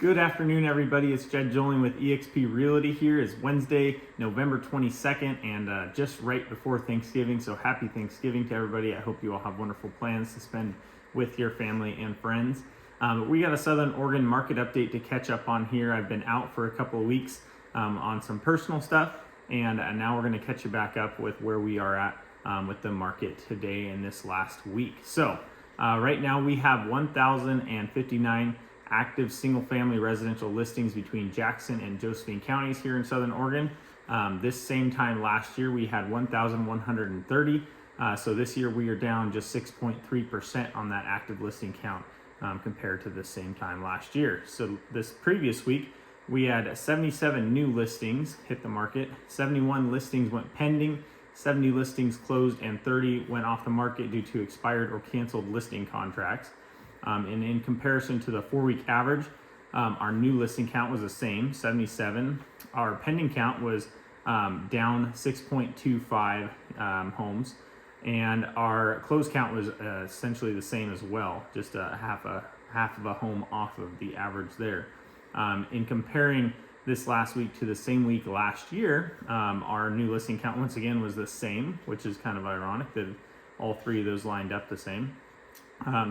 Good afternoon, everybody. It's Jed Joling with eXp Realty here. It's Wednesday, November 22nd, and just right before Thanksgiving. So happy Thanksgiving to everybody. I hope you all have wonderful plans to spend with your family and friends. But we got a Southern Oregon market update to catch up on here. I've been out for a couple of weeks on some personal stuff, and now we're going to catch you back up with where we are at with the market today and this last week. So right now we have 1,059 active single-family residential listings between Jackson and Josephine counties here in Southern Oregon. This same time last year, we had 1,130. So this year, we are down just 6.3% on that active listing count compared to the same time last year. So this previous week, we had 77 new listings hit the market, 71 listings went pending, 70 listings closed, and 30 went off the market due to expired or canceled listing contracts. And in comparison to the 4-week average, our new listing count was the same, 77. Our pending count was down 6.25 homes, and our close count was essentially the same as well, just half of a home off of the average there. In comparing this last week to the same week last year, our new listing count once again was the same, which is kind of ironic that all three of those lined up the same.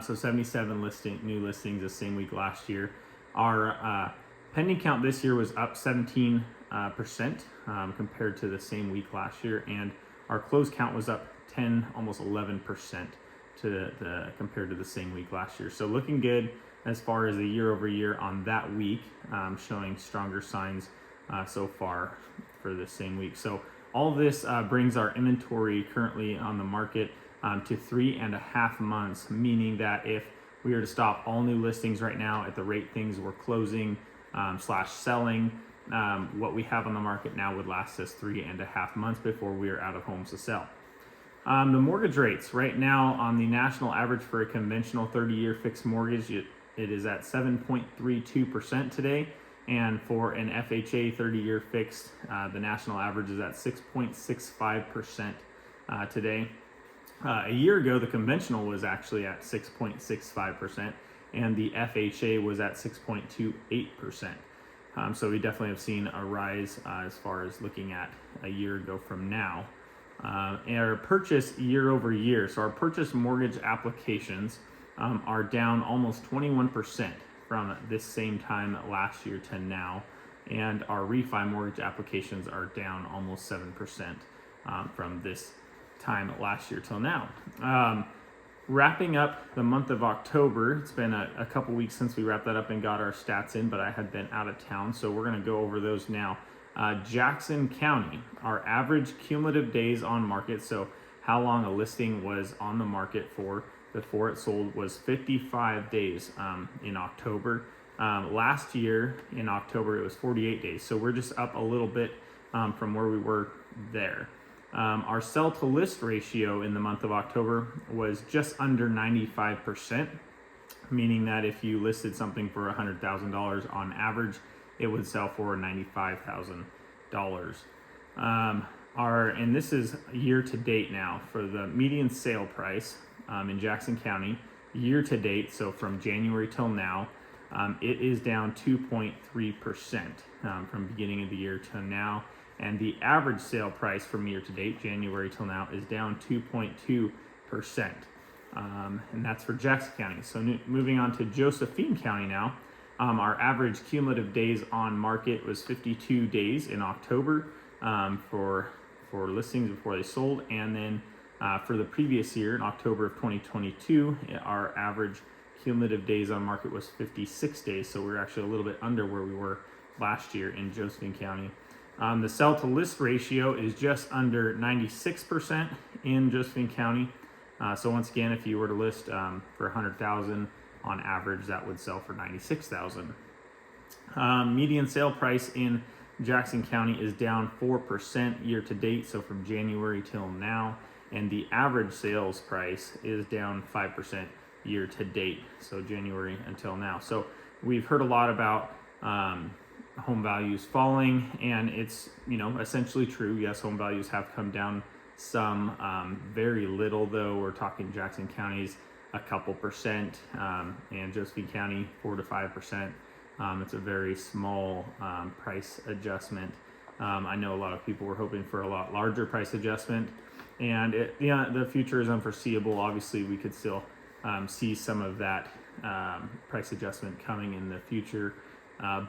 So 77 new listings the same week last year. Our pending count this year was up 17% compared to the same week last year, and our close count was up 10, almost 11% compared to the same week last year. So looking good as far as the year over year on that week, showing stronger signs so far for the same week. So all this brings our inventory currently on the market to 3.5 months, meaning that if we were to stop all new listings right now at the rate things were closing / selling, what we have on the market now would last us 3.5 months before we are out of homes to sell. The mortgage rates right now on the national average for a conventional 30-year fixed mortgage, it is at 7.32% today. And for an FHA 30-year fixed, the national average is at 6.65% today. A year ago, the conventional was actually at 6.65%, and the FHA was at 6.28%. So we definitely have seen a rise as far as looking at a year ago from now. And our purchase year over year, so our purchase mortgage applications are down almost 21% from this same time last year to now, and our refi mortgage applications are down almost 7% from this time last year till now. Wrapping up the month of October, it's been a couple weeks since we wrapped that up and got our stats in, but I had been out of town, so we're going to go over those now. Jackson County, our average cumulative days on market, so how long a listing was on the market for before it sold, was 55 days in October. Last year in October it was 48 days, so we're just up a little bit from where we were there. Our sell to list ratio in the month of October was just under 95%, meaning that if you listed something for $100,000 on average, it would sell for $95,000. And this is year to date now for the median sale price in Jackson County year to date. So from January till now, it is down 2.3% from beginning of the year to now. And the average sale price from year to date, January till now, is down 2.2%. And that's for Jackson County. So moving on to Josephine County now, our average cumulative days on market was 52 days in October for listings before they sold. And then for the previous year, in October of 2022, our average cumulative days on market was 56 days. So we're actually a little bit under where we were last year in Josephine County. The sell to list ratio is just under 96% in Josephine County. So once again, if you were to list for $100,000 on average, that would sell for $96,000. Median sale price in Jackson County is down 4% year to date, so from January till now, and the average sales price is down 5% year to date, so January until now. So we've heard a lot about home values falling, and it's essentially true. Yes, home values have come down some, very little though. We're talking Jackson County's a couple percent, and Josephine County 4 to 5%. It's a very small price adjustment. I know a lot of people were hoping for a lot larger price adjustment, and the future is unforeseeable. Obviously, we could still see some of that price adjustment coming in the future,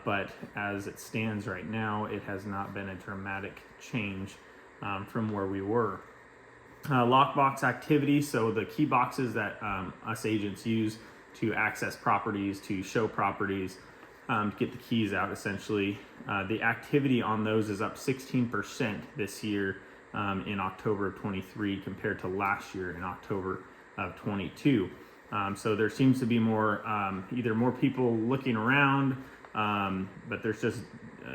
but as it stands right now, it has not been a dramatic change from where we were. Lockbox activity, so the key boxes that us agents use to access properties, to show properties, to get the keys out essentially. The activity on those is up 16% this year in October of 23 compared to last year in October of 22. So there seems to be more, either more people looking around, but there's just,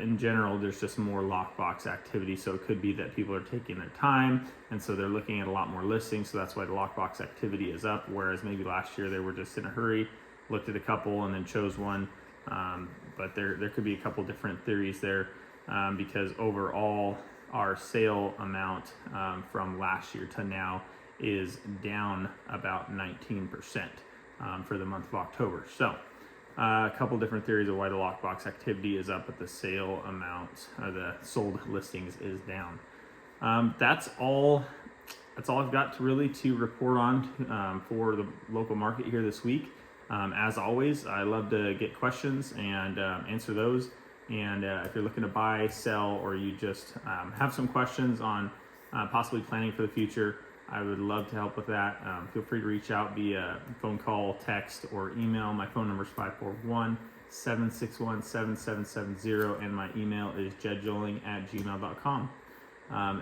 in general, there's just more lockbox activity. So it could be that people are taking their time, and so they're looking at a lot more listings. So that's why the lockbox activity is up. Whereas maybe last year they were just in a hurry, looked at a couple and then chose one. But there could be a couple different theories there, because overall our sale amount from last year to now is down about 19% for the month of October. So a couple different theories of why the lockbox activity is up, but the sale amount, the sold listings, is down. That's all I've got to report on for the local market here this week. As always, I love to get questions and answer those. And if you're looking to buy, sell, or you just have some questions on possibly planning for the future, I would love to help with that. Feel free to reach out via phone call, text, or email. My phone number is 541-761-7770, and my email is jedjoling@gmail.com.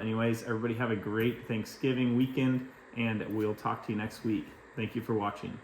Anyways, everybody have a great Thanksgiving weekend, and we'll talk to you next week. Thank you for watching.